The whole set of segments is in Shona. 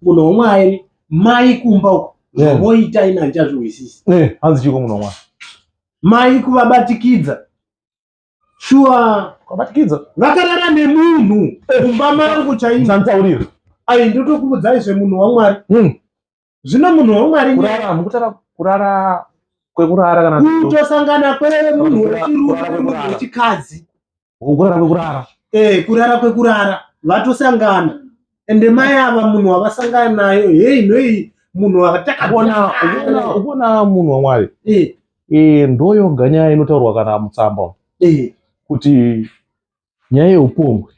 munhu wamwari mai kumba uko voita ina ndichazviwisisa hanzi chiko munhu wamwari mai kuvabatikidza shuwa kuvabatikidza vakarara nemunhu kumba mangu chaimo santaurira ai ndotokuudzai munhu wamwari zvino munhu wamwari kurara kwekurara kana kutosangana kwemunhu wechirume nemunhu wechikadzi kurara kwekurara kurara kwekurara vatosangana ende mai ava munhu wavasangana nayo hei munhu wakatakaona munhu wamwari ndoyoga nyaya inotaurwa kana mutsamba kuti nyaya yeupombwe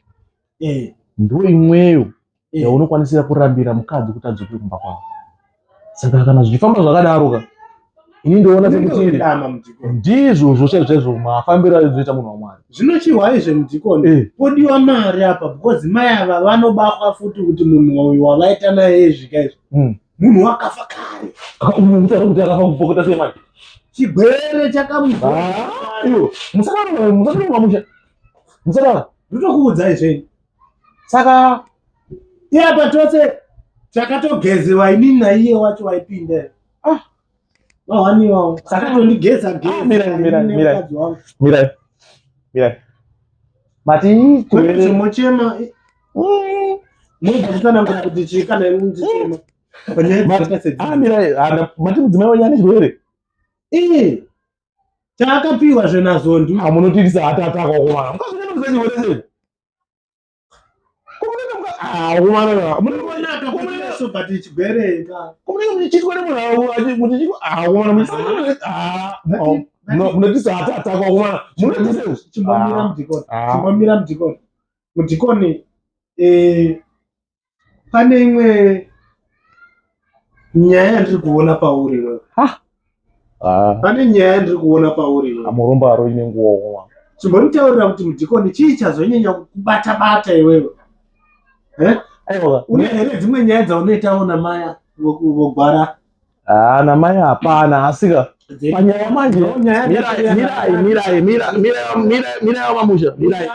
ndo imweyo yaunokwanisira kurambira mukadzi kuti adzoke kumba kwavo. Saka kana zvichifamba zvakadaroka ini ndoona sekuti ndizvo chaizvo mafambiro azoita munhu wamwari. Zvinochihwa izvo mudhikoni podiwa mari apa because mai ava vanobatwa futi kuti munhu uyu wavaita naye zvika izvo munhu wakafa kare mutaura kuti akafa kupokota sei mari chigwere chakamuva musakara ndotokuudzai zveni. Saka iapa tose takatogezewa inini naiye wacho waipinda wahaniwawo saka tondigeza mirai mati zvimochema mugatsanangura kuti chii kana imuchema mati mudzimai wenyu ane chirwere taakapiwa zvenazondu munotirisa atatakwakumana mukazvinaa chirwere chimbomira mudhikoni. Mudhikoni pane imwe nyaya yandiri kuona pauri wewe. Pane nyaya yandiri kuona pauri wewe. Amuromba aro ine nguwa. Chimbonitaurira kuti mudhikoni chii chazonyanya kubata iwewe. Une here dzimwe nyaya dzaunoitawo namaya vogwara? Namai hapana, asika panyaya manje mirai mamusha mirai